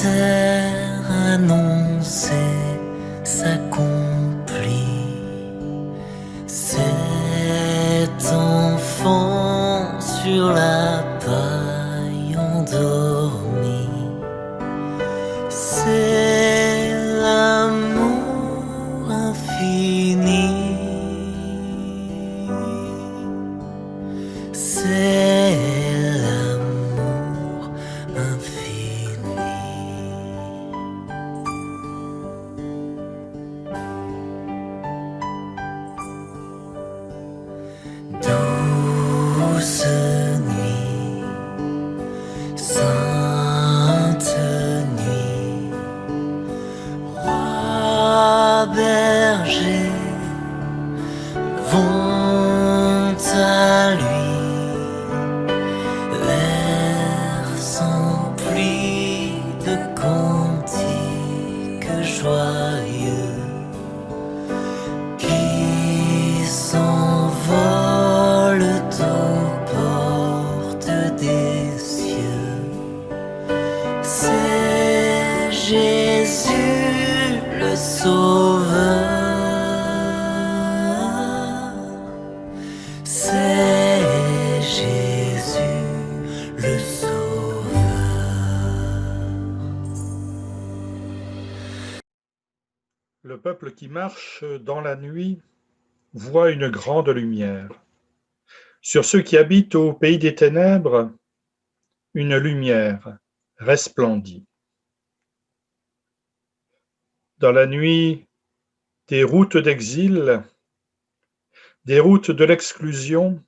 terre annoncée s'accomplit. Cet enfant sur la paille endormi, c'est l'amour infini. C'est l'amour infini. Douce nuit, sainte nuit, roi berger, vont à lui. L'air s'emplit de cantiques joyeux qui s'envolent aux portes des cieux. C'est Jésus le Sauveur. C'est Jésus le Sauveur. Le peuple qui marche dans la nuit voit une grande lumière. Sur ceux qui habitent au pays des ténèbres, une lumière resplendit. Dans la nuit, des routes d'exil, des routes de l'exclusion,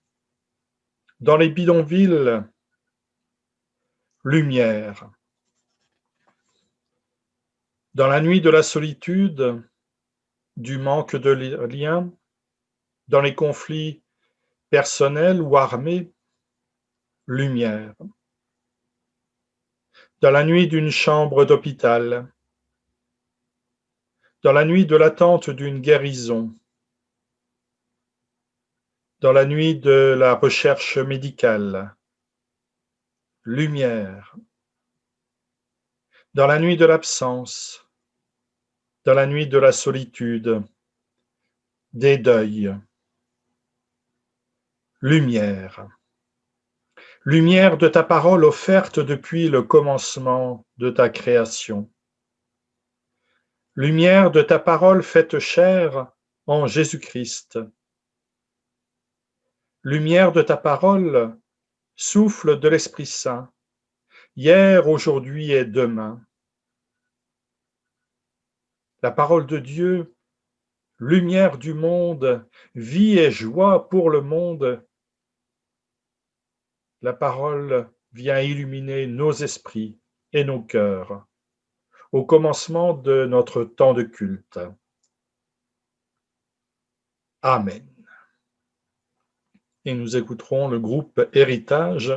dans les bidonvilles, lumière. Dans la nuit de la solitude, du manque de liens, dans les conflits personnels ou armés, lumière. Dans la nuit d'une chambre d'hôpital, dans la nuit de l'attente d'une guérison, dans la nuit de la recherche médicale, lumière. Dans la nuit de l'absence, dans la nuit de la solitude, des deuils, lumière. Lumière de ta parole offerte depuis le commencement de ta création. Lumière de ta parole faite chair en Jésus-Christ. Lumière de ta parole, souffle de l'Esprit Saint, hier, aujourd'hui et demain. La parole de Dieu, lumière du monde, vie et joie pour le monde. La parole vient illuminer nos esprits et nos cœurs au commencement de notre temps de culte. Amen. Et nous écouterons le groupe Héritage,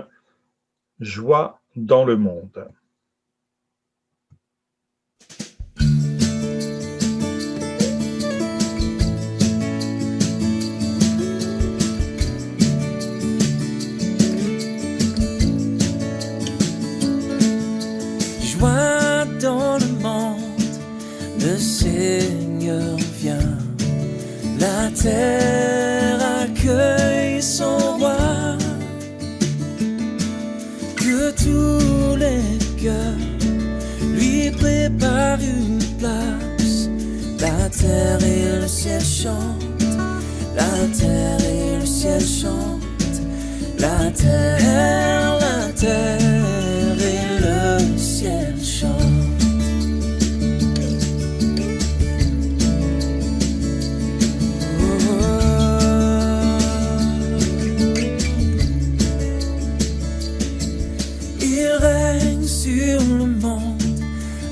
Joie dans le monde. Joie dans le monde, le Seigneur vient, la terre accueille son roi, que tous les cœurs lui préparent une place. La terre et le ciel chantent, la terre et le ciel chantent, la terre et le ciel chantent. Il règne sur le monde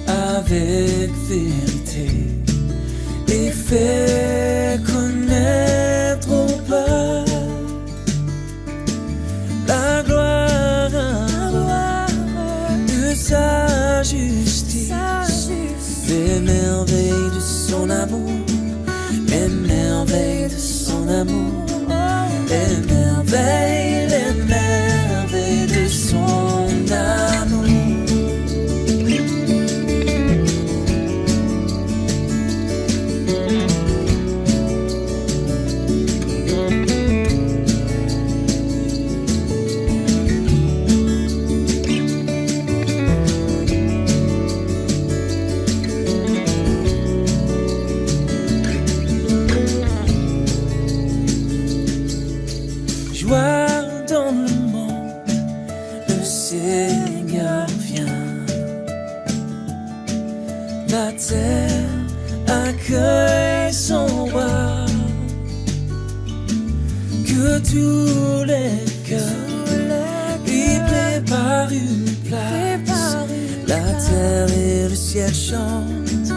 avec vérité et fait connaître au peuple la gloire de sa justice, les merveilles de son amour, les merveilles de son amour, les merveilles de son amour. La terre accueille son roi, que tous les cœurs lui préparent une place. La terre et le ciel chantent,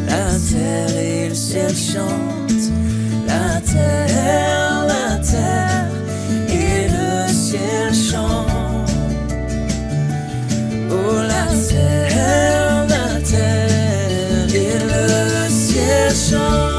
la terre et le ciel chantent, la terre et le ciel chantent. Oh, la terre et le ciel chantent.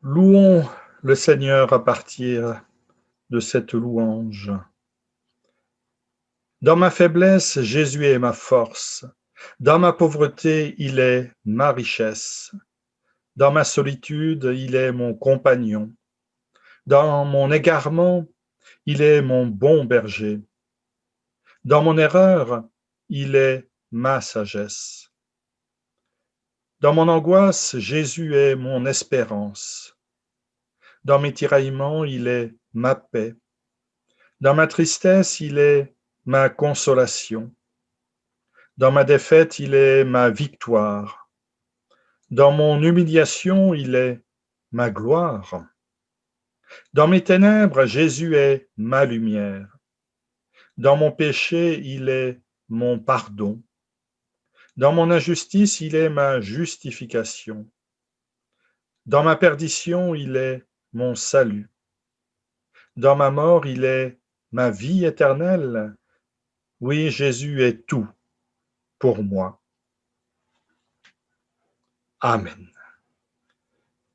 Louons le Seigneur à partir de cette louange. Dans ma faiblesse, Jésus est ma force. Dans ma pauvreté, il est ma richesse. Dans ma solitude, il est mon compagnon. Dans mon égarement, il est mon bon berger. Dans mon erreur, il est ma sagesse. Dans mon angoisse, Jésus est mon espérance. Dans mes tiraillements, il est ma paix. Dans ma tristesse, il est ma consolation. Dans ma défaite, il est ma victoire. Dans mon humiliation, il est ma gloire. Dans mes ténèbres, Jésus est ma lumière. Dans mon péché, il est mon pardon. Dans mon injustice, il est ma justification. Dans ma perdition, il est mon salut. Dans ma mort, il est ma vie éternelle. Oui, Jésus est tout pour moi. Amen.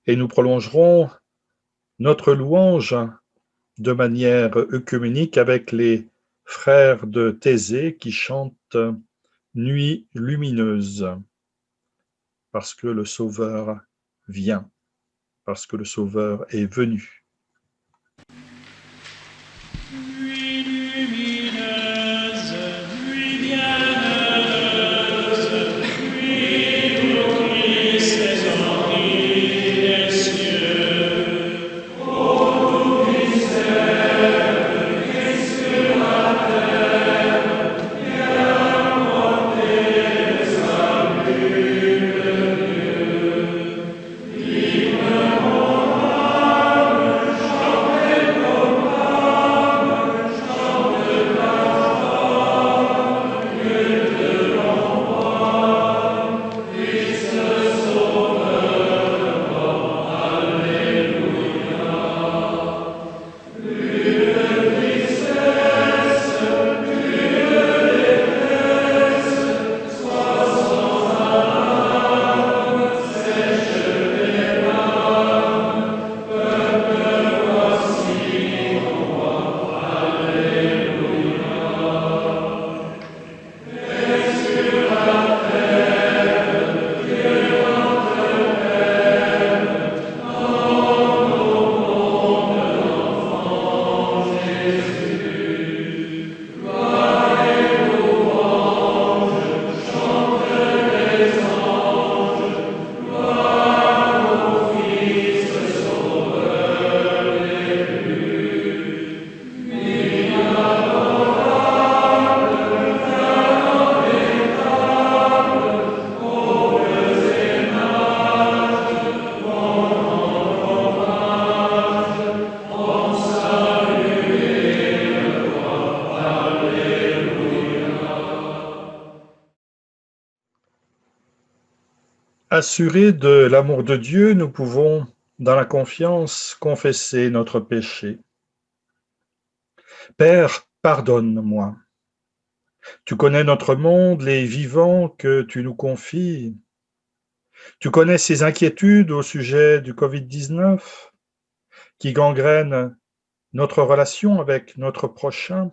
Et nous prolongerons notre louange de manière œcuménique avec les frères de Thésée qui chantent Nuit lumineuse, parce que le Sauveur vient, parce que le Sauveur est venu. Nuit lumineuse, nuit bienheureuse, nuit où Christ est sorti des cieux. Ô mystère, Christ sur la terre, vient porter le salut de Dieu. L'hymne morale, chantez Assurés de l'amour de Dieu, nous pouvons, dans la confiance, confesser notre péché. Père, pardonne-moi. Tu connais notre monde, les vivants que tu nous confies. Tu connais ces inquiétudes au sujet du Covid-19 qui gangrènent notre relation avec notre prochain.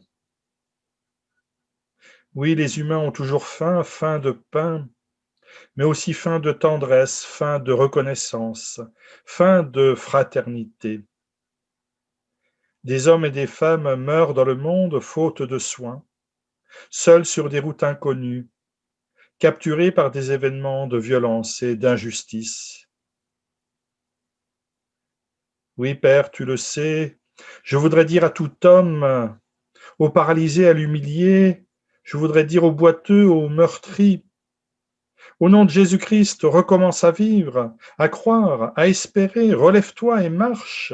Oui, les humains ont toujours faim, faim de pain, mais aussi faim de tendresse, faim de reconnaissance, faim de fraternité. Des hommes et des femmes meurent dans le monde faute de soins, seuls sur des routes inconnues, capturés par des événements de violence et d'injustice. Oui, Père, tu le sais, je voudrais dire à tout homme, au paralysé, à l'humilié, je voudrais dire aux boiteux, aux meurtris, au nom de Jésus-Christ, recommence à vivre, à croire, à espérer, relève-toi et marche.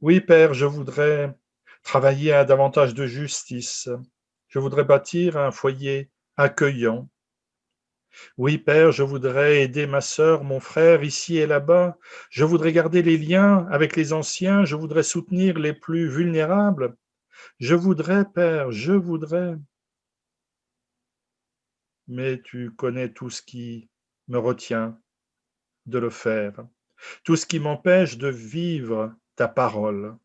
Oui, Père, je voudrais travailler à davantage de justice. Je voudrais bâtir un foyer accueillant. Oui, Père, je voudrais aider ma sœur, mon frère, ici et là-bas. Je voudrais garder les liens avec les anciens. Je voudrais soutenir les plus vulnérables. Je voudrais, Père, je voudrais. Mais tu connais tout ce qui me retient de le faire, tout ce qui m'empêche de vivre ta parole.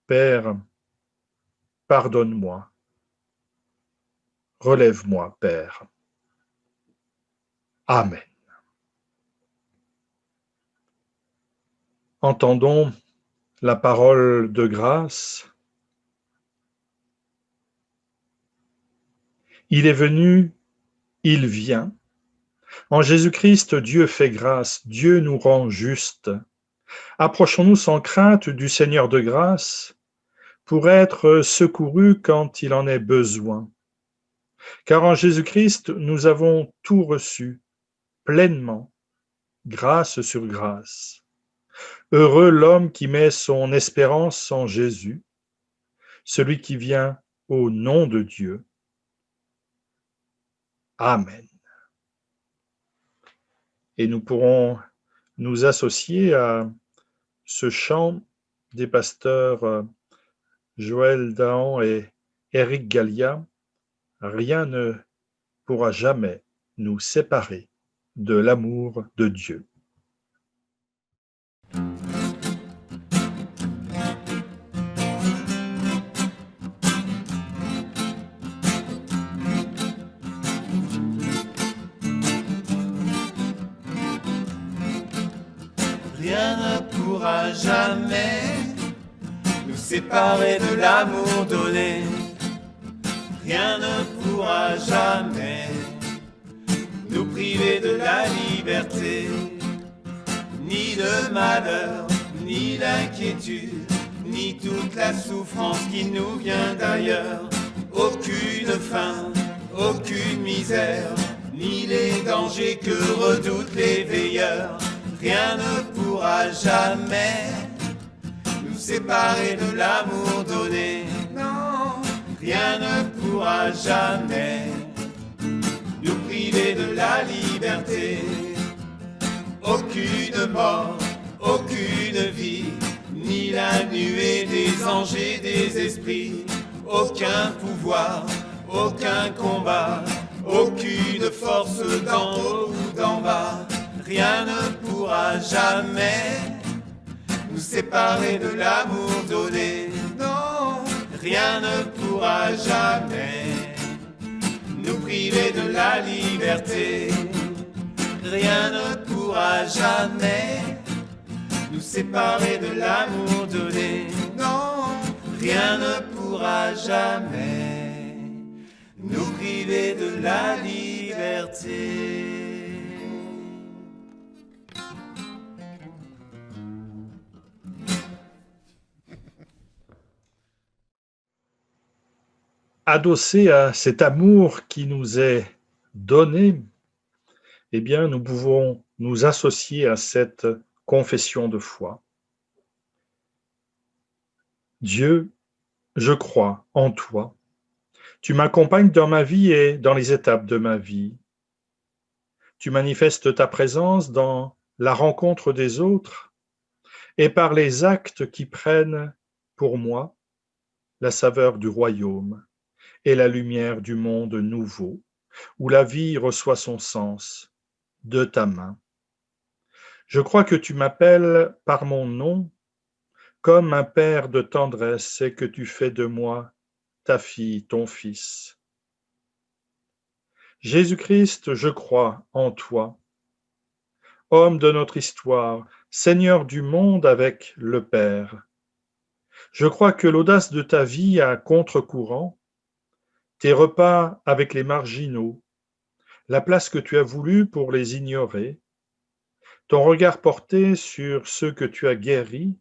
Père, pardonne-moi. Relève-moi, Père. Amen. Entendons la parole de grâce. Il est venu, il vient. En Jésus-Christ, Dieu fait grâce, Dieu nous rend justes. Approchons-nous sans crainte du Seigneur de grâce pour être secourus quand il en est besoin. Car en Jésus-Christ, nous avons tout reçu pleinement, grâce sur grâce. Heureux l'homme qui met son espérance en Jésus, celui qui vient au nom de Dieu. Amen. Et nous pourrons nous associer à ce chant des pasteurs Joël Dahan et Éric Gallia. Rien ne pourra jamais nous séparer de l'amour de Dieu. Rien ne pourra jamais nous séparer de l'amour donné. Rien ne pourra jamais nous priver de la liberté. Ni le malheur, ni l'inquiétude, ni toute la souffrance qui nous vient d'ailleurs. Aucune faim, aucune misère, ni les dangers que redoutent les veilleurs. Rien ne pourra jamais nous séparer de l'amour donné. Non, rien ne pourra jamais nous priver de la liberté. Aucune mort, aucune vie, ni la nuée des anges et des esprits. Aucun pouvoir, aucun combat, aucune force d'en haut ou d'en bas. Rien ne pourra jamais nous séparer de l'amour donné. Non, rien ne pourra jamais nous priver de la liberté. Rien ne pourra jamais nous séparer de l'amour donné. Non, rien ne pourra jamais nous priver de la liberté. Adossé à cet amour qui nous est donné, eh bien, nous pouvons nous associer à cette confession de foi. Dieu, je crois en toi. Tu m'accompagnes dans ma vie et dans les étapes de ma vie. Tu manifestes ta présence dans la rencontre des autres et par les actes qui prennent pour moi la saveur du royaume et la lumière du monde nouveau, où la vie reçoit son sens de ta main. Je crois que tu m'appelles par mon nom, comme un père de tendresse, et que tu fais de moi ta fille, ton fils. Jésus-Christ, je crois en toi. Homme de notre histoire, Seigneur du monde avec le Père. Je crois que l'audace de ta vie à contre-courant, tes repas avec les marginaux, la place que tu as voulu pour les ignorer, ton regard porté sur ceux que tu as guéris,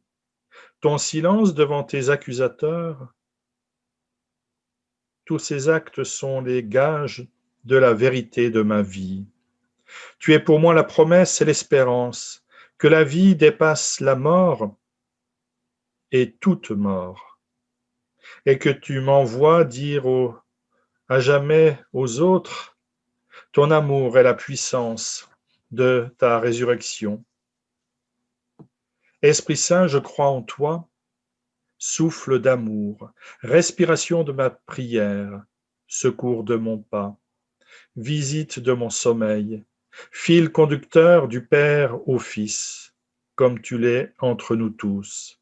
ton silence devant tes accusateurs, tous ces actes sont les gages de la vérité de ma vie. Tu es pour moi la promesse et l'espérance, que la vie dépasse la mort et toute mort, et que tu m'envoies dire à jamais aux autres ton amour et la puissance de ta résurrection. Esprit Saint, je crois en toi, souffle d'amour, respiration de ma prière, secours de mon pas, visite de mon sommeil, fil conducteur du Père au Fils, comme tu l'es entre nous tous.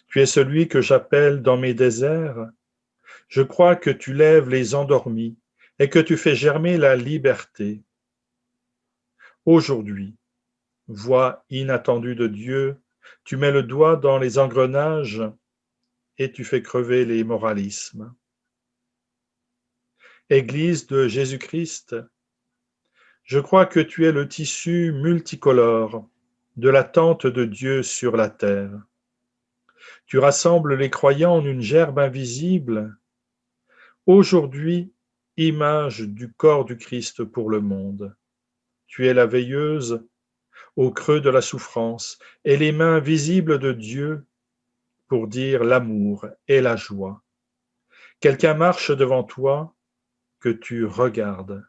Tu es celui que j'appelle dans mes déserts. Je crois que tu lèves les endormis et que tu fais germer la liberté. Aujourd'hui, voix inattendue de Dieu, tu mets le doigt dans les engrenages et tu fais crever les moralismes. Église de Jésus-Christ, je crois que tu es le tissu multicolore de l'attente de Dieu sur la terre. Tu rassembles les croyants en une gerbe invisible. Aujourd'hui, image du corps du Christ pour le monde. Tu es la veilleuse au creux de la souffrance et les mains visibles de Dieu pour dire l'amour et la joie. Quelqu'un marche devant toi que tu regardes.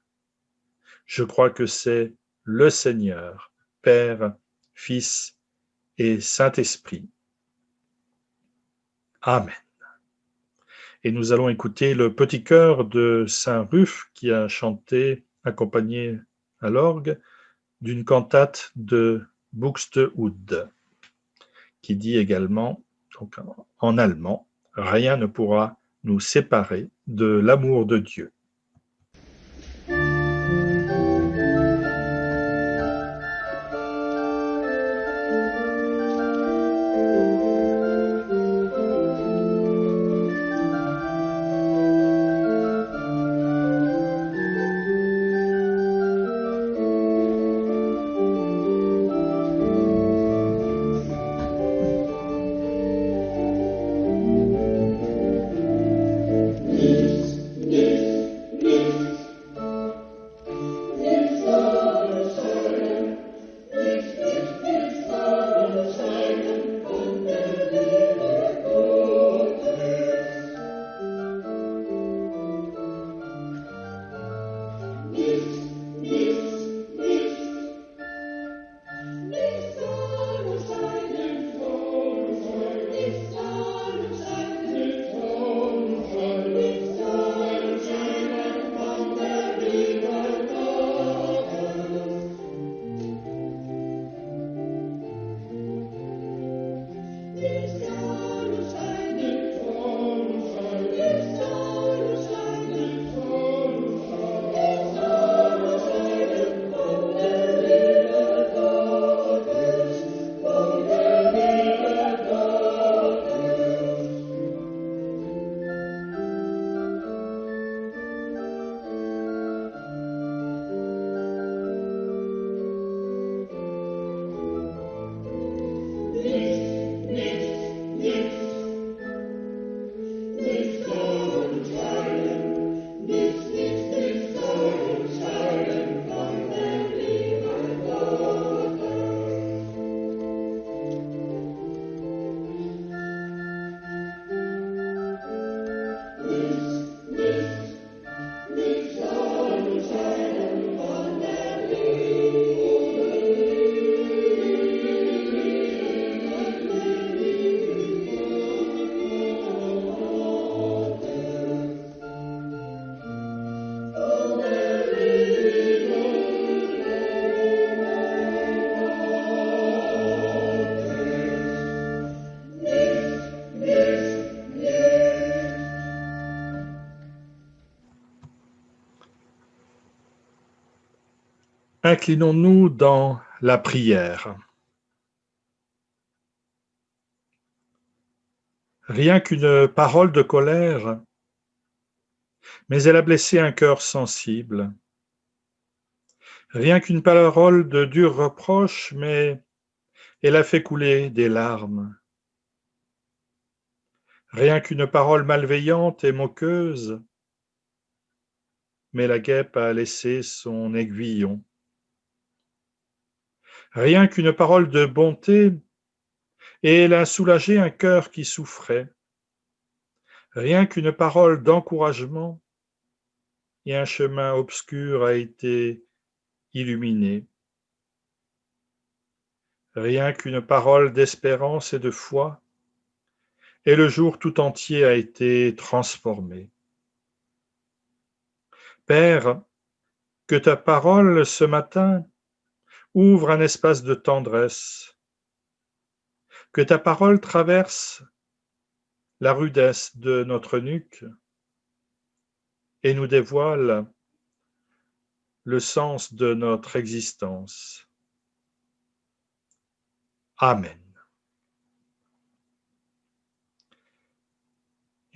Je crois que c'est le Seigneur, Père, Fils et Saint-Esprit. Amen. Et nous allons écouter le petit chœur de Saint-Ruf qui a chanté, accompagné à l'orgue, d'une cantate de Buxtehude, qui dit également, donc en allemand, « Rien ne pourra nous séparer de l'amour de Dieu ». Inclinons-nous dans la prière. Rien qu'une parole de colère, mais elle a blessé un cœur sensible. Rien qu'une parole de dur reproche, mais elle a fait couler des larmes. Rien qu'une parole malveillante et moqueuse, mais la guêpe a laissé son aiguillon. Rien qu'une parole de bonté, et elle a soulagé un cœur qui souffrait. Rien qu'une parole d'encouragement, et un chemin obscur a été illuminé. Rien qu'une parole d'espérance et de foi, et le jour tout entier a été transformé. Père, que ta parole ce matin ouvre un espace de tendresse, que ta parole traverse la rudesse de notre nuque et nous dévoile le sens de notre existence. Amen.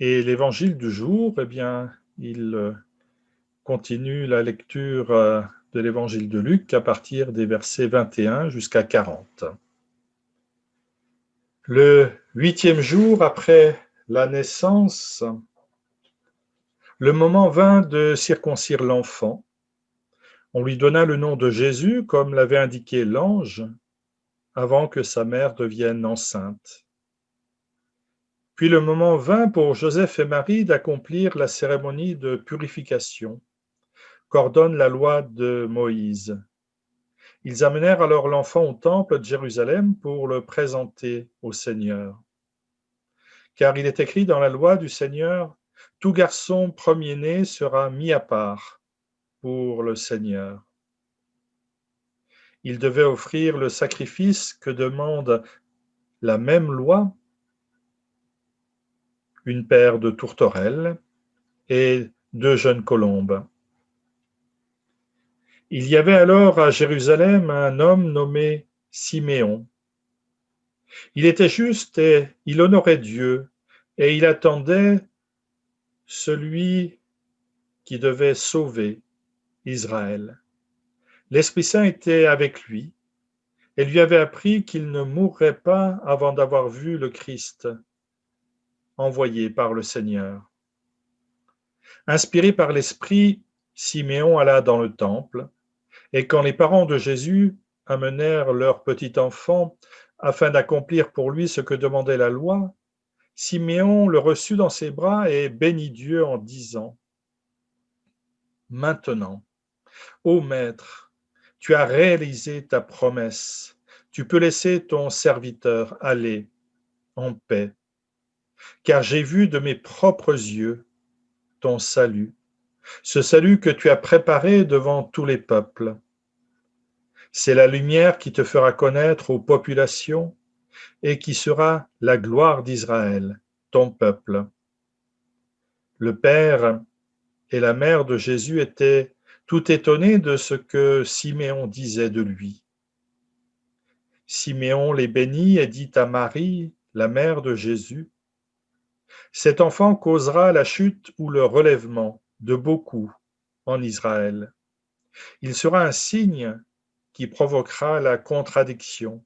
Et l'évangile du jour, eh bien, il continue la lecture de l'évangile de Luc à partir des versets 21 jusqu'à 40. Le 8e jour après la naissance, le moment vint de circoncire l'enfant. On lui donna le nom de Jésus, comme l'avait indiqué l'ange, avant que sa mère devienne enceinte. Puis le moment vint pour Joseph et Marie d'accomplir la cérémonie de purification qu'ordonne la loi de Moïse. Ils amenèrent alors l'enfant au temple de Jérusalem pour le présenter au Seigneur. Car il est écrit dans la loi du Seigneur, « Tout garçon premier-né sera mis à part pour le Seigneur. » Il devait offrir le sacrifice que demande la même loi, une paire de tourterelles et 2 jeunes colombes. Il y avait alors à Jérusalem un homme nommé Siméon. Il était juste et il honorait Dieu, et il attendait celui qui devait sauver Israël. L'Esprit Saint était avec lui et lui avait appris qu'il ne mourrait pas avant d'avoir vu le Christ envoyé par le Seigneur. Inspiré par l'Esprit, Siméon alla dans le temple, et quand les parents de Jésus amenèrent leur petit enfant afin d'accomplir pour lui ce que demandait la loi, Siméon le reçut dans ses bras et bénit Dieu en disant : « Maintenant, ô Maître, tu as réalisé ta promesse, tu peux laisser ton serviteur aller en paix, car j'ai vu de mes propres yeux ton salut, ce salut que tu as préparé devant tous les peuples. C'est la lumière qui te fera connaître aux populations et qui sera la gloire d'Israël, ton peuple. » Le père et la mère de Jésus étaient tout étonnés de ce que Siméon disait de lui. Siméon les bénit et dit à Marie, la mère de Jésus : « Cet enfant causera la chute ou le relèvement de beaucoup en Israël. Il sera un signe qui provoquera la contradiction,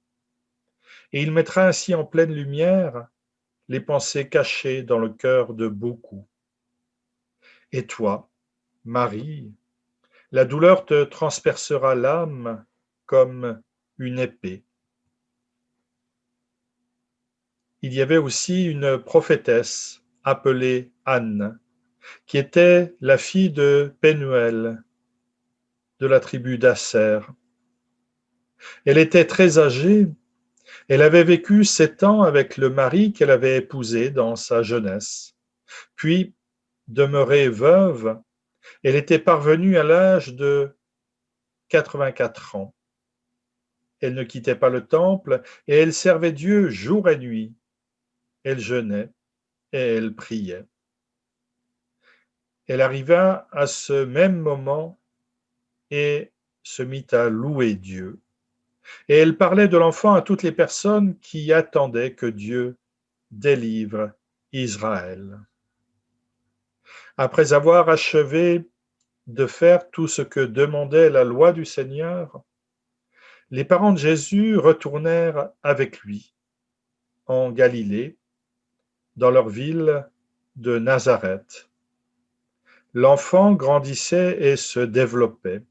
et il mettra ainsi en pleine lumière les pensées cachées dans le cœur de beaucoup. Et toi, Marie, la douleur te transpercera l'âme comme une épée. » Il y avait aussi une prophétesse appelée Anne, qui était la fille de Pénuel, de la tribu d'Asser. Elle était très âgée. Elle avait vécu 7 ans avec le mari qu'elle avait épousé dans sa jeunesse. Puis, demeurée veuve, elle était parvenue à l'âge de 84 ans. Elle ne quittait pas le temple et elle servait Dieu jour et nuit. Elle jeûnait et elle priait. Elle arriva à ce même moment et se mit à louer Dieu. Et elle parlait de l'enfant à toutes les personnes qui attendaient que Dieu délivre Israël. Après avoir achevé de faire tout ce que demandait la loi du Seigneur, les parents de Jésus retournèrent avec lui en Galilée, dans leur ville de Nazareth. L'enfant grandissait et se développait.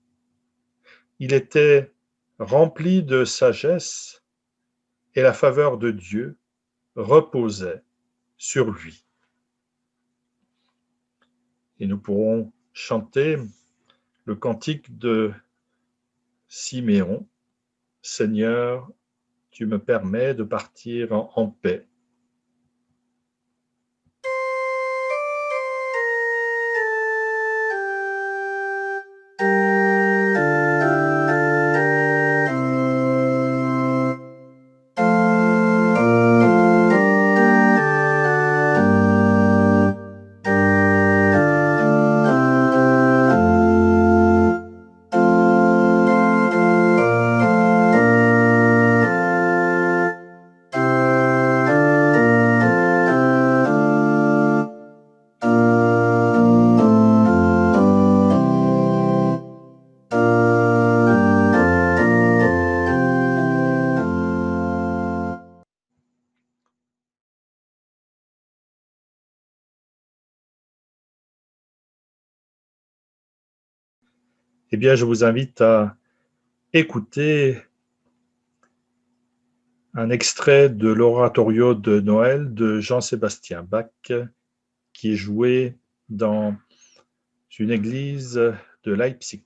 Il était rempli de sagesse et la faveur de Dieu reposait sur lui. Et nous pourrons chanter le cantique de Siméon. Seigneur, tu me permets de partir en paix. Eh bien, je vous invite à écouter un extrait de l'oratorio de Noël de Jean-Sébastien Bach, qui est joué dans une église de Leipzig.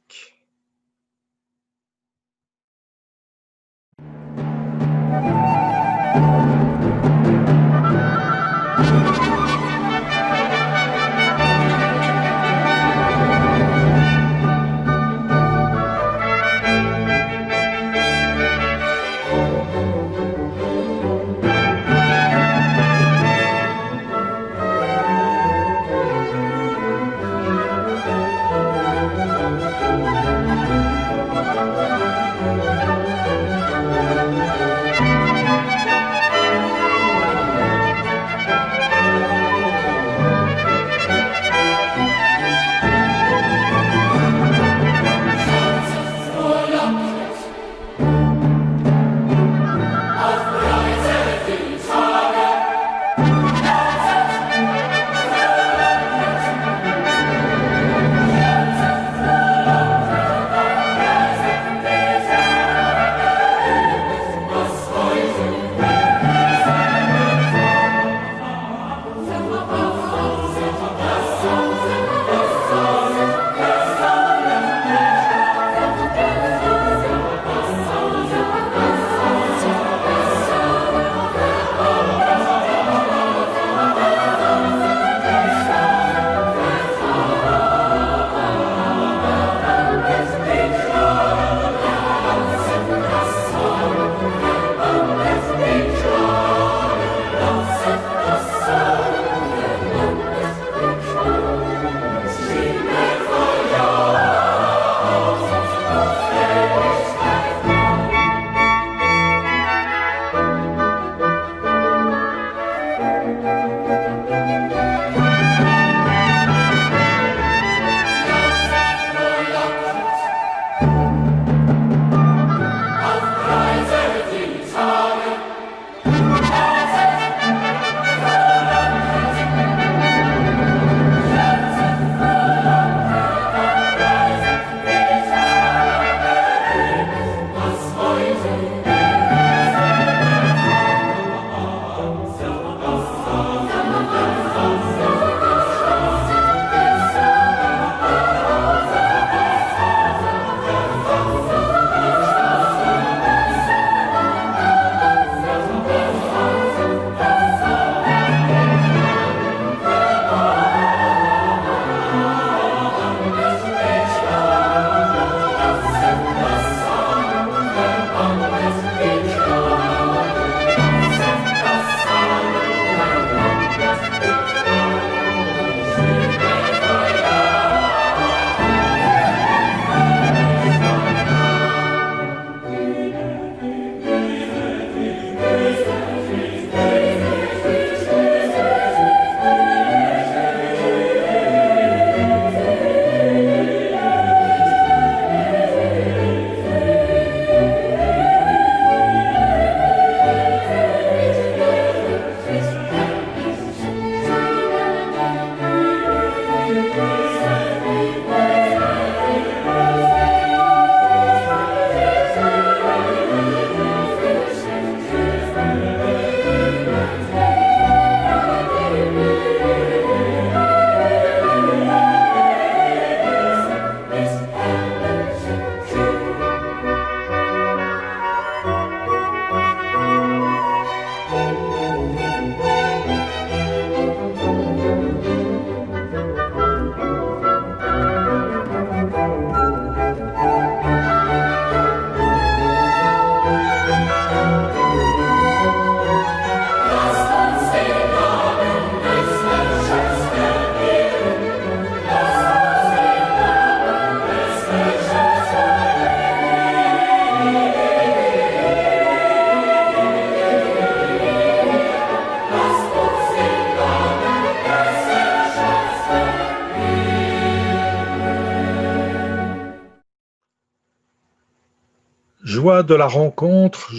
Joie de la rencontre,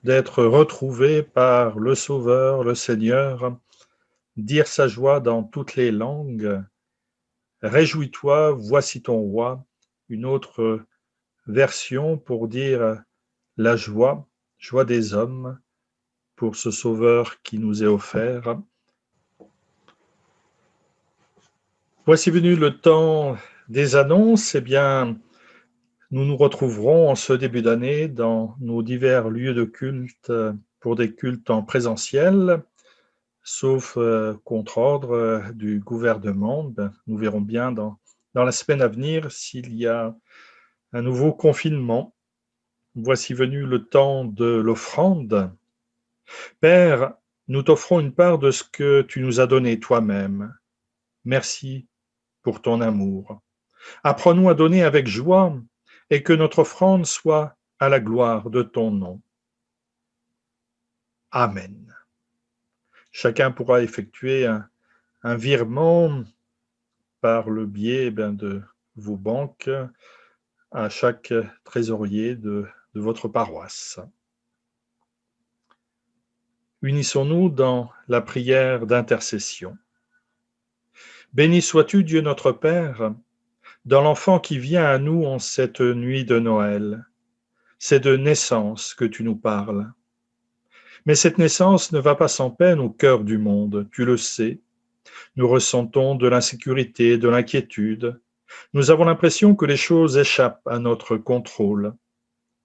d'être retrouvé par le Sauveur, le Seigneur, dire sa joie dans toutes les langues. Réjouis-toi, voici ton roi. Une autre version pour dire la joie, joie des hommes, pour ce Sauveur qui nous est offert. Voici venu le temps des annonces. Eh bien, nous nous retrouverons en ce début d'année dans nos divers lieux de culte pour des cultes en présentiel, sauf contre ordre du gouvernement. Nous verrons bien dans la semaine à venir s'il y a un nouveau confinement. Voici venu le temps de l'offrande. Père, nous t'offrons une part de ce que tu nous as donné toi-même. Merci pour ton amour. Apprends-nous à donner avec joie et que notre offrande soit à la gloire de ton nom. Amen. Chacun pourra effectuer un virement par le biais de vos banques à chaque trésorier de votre paroisse. Unissons-nous dans la prière d'intercession. Béni sois-tu, Dieu notre Père, dans l'enfant qui vient à nous en cette nuit de Noël. C'est de naissance que tu nous parles. Mais cette naissance ne va pas sans peine au cœur du monde, tu le sais. Nous ressentons de l'insécurité, de l'inquiétude. Nous avons l'impression que les choses échappent à notre contrôle.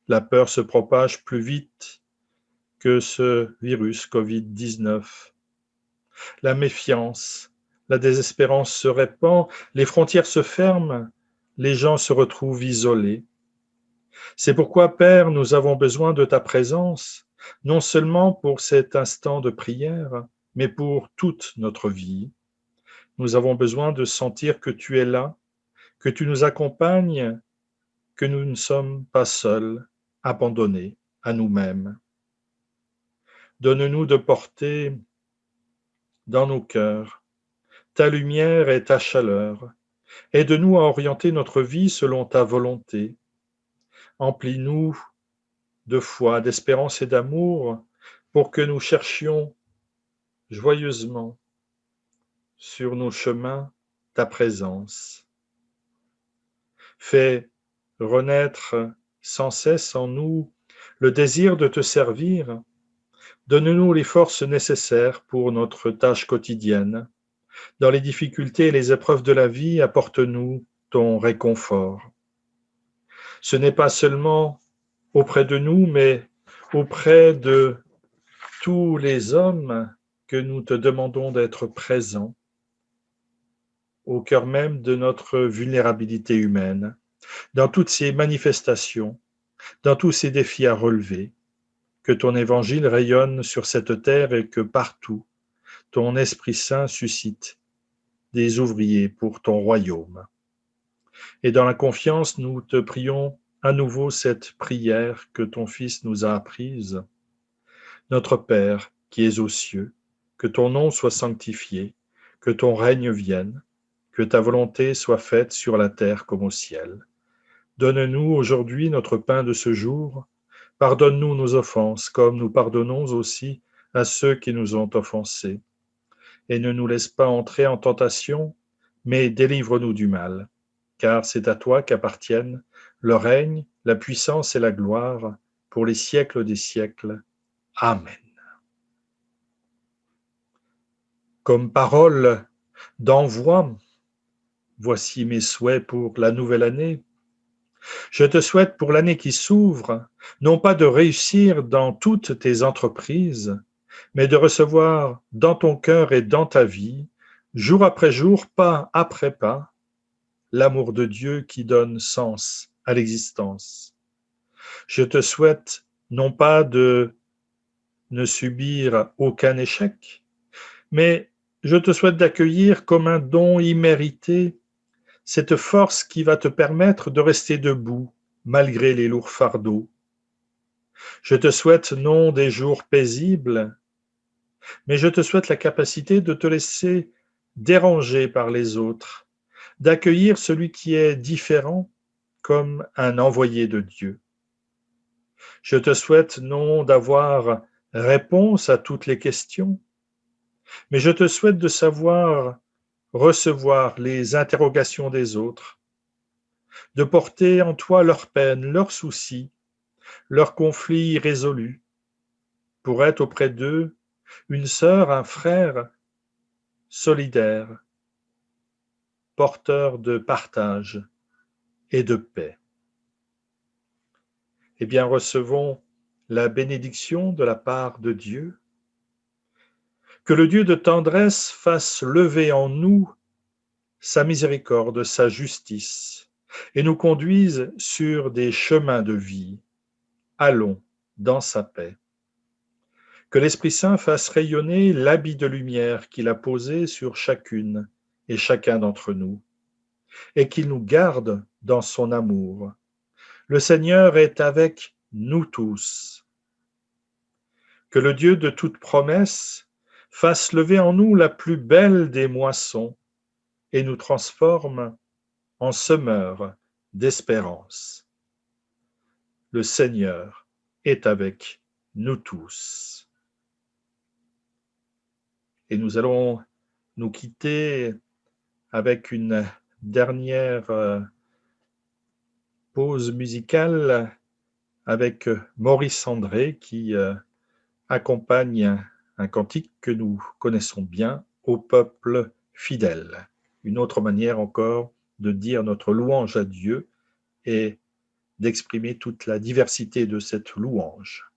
La peur se propage plus vite que ce virus Covid-19. La méfiance, la désespérance se répand, les frontières se ferment, les gens se retrouvent isolés. C'est pourquoi, Père, nous avons besoin de ta présence, non seulement pour cet instant de prière, mais pour toute notre vie. Nous avons besoin de sentir que tu es là, que tu nous accompagnes, que nous ne sommes pas seuls, abandonnés à nous-mêmes. Donne-nous de porter dans nos cœurs ta lumière et ta chaleur. Aide-nous à orienter notre vie selon ta volonté. Emplis-nous de foi, d'espérance et d'amour pour que nous cherchions joyeusement sur nos chemins ta présence. Fais renaître sans cesse en nous le désir de te servir. Donne-nous les forces nécessaires pour notre tâche quotidienne. Dans les difficultés et les épreuves de la vie, apporte-nous ton réconfort. Ce n'est pas seulement auprès de nous, mais auprès de tous les hommes que nous te demandons d'être présents, au cœur même de notre vulnérabilité humaine, dans toutes ces manifestations, dans tous ces défis à relever, que ton évangile rayonne sur cette terre et que partout, ton Esprit Saint suscite des ouvriers pour ton royaume. Et dans la confiance, nous te prions à nouveau cette prière que ton Fils nous a apprise. Notre Père qui es aux cieux, que ton nom soit sanctifié, que ton règne vienne, que ta volonté soit faite sur la terre comme au ciel. Donne-nous aujourd'hui notre pain de ce jour. Pardonne-nous nos offenses, comme nous pardonnons aussi à ceux qui nous ont offensés. Et ne nous laisse pas entrer en tentation, mais délivre-nous du mal. Car c'est à toi qu'appartiennent le règne, la puissance et la gloire pour les siècles des siècles. Amen. Comme parole d'envoi, voici mes souhaits pour la nouvelle année. Je te souhaite pour l'année qui s'ouvre, non pas de réussir dans toutes tes entreprises, mais de recevoir dans ton cœur et dans ta vie, jour après jour, pas après pas, l'amour de Dieu qui donne sens à l'existence. Je te souhaite non pas de ne subir aucun échec, mais je te souhaite d'accueillir comme un don immérité cette force qui va te permettre de rester debout malgré les lourds fardeaux. Je te souhaite non des jours paisibles, mais je te souhaite la capacité de te laisser déranger par les autres, d'accueillir celui qui est différent comme un envoyé de Dieu. Je te souhaite non d'avoir réponse à toutes les questions, mais je te souhaite de savoir recevoir les interrogations des autres, de porter en toi leurs peines, leurs soucis, leurs conflits irrésolus, pour être auprès d'eux une sœur, un frère solidaire, porteur de partage et de paix. Eh bien, recevons la bénédiction de la part de Dieu. Que le Dieu de tendresse fasse lever en nous sa miséricorde, sa justice, et nous conduise sur des chemins de vie. Allons dans sa paix. Que l'Esprit Saint fasse rayonner l'habit de lumière qu'il a posé sur chacune et chacun d'entre nous, et qu'il nous garde dans son amour. Le Seigneur est avec nous tous. Que le Dieu de toute promesse fasse lever en nous la plus belle des moissons et nous transforme en semeurs d'espérance. Le Seigneur est avec nous tous. Et nous allons nous quitter avec une dernière pause musicale avec Maurice André qui accompagne un cantique que nous connaissons bien, au peuple fidèle. Une autre manière encore de dire notre louange à Dieu et d'exprimer toute la diversité de cette louange.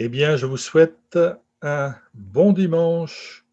Eh bien, je vous souhaite un bon dimanche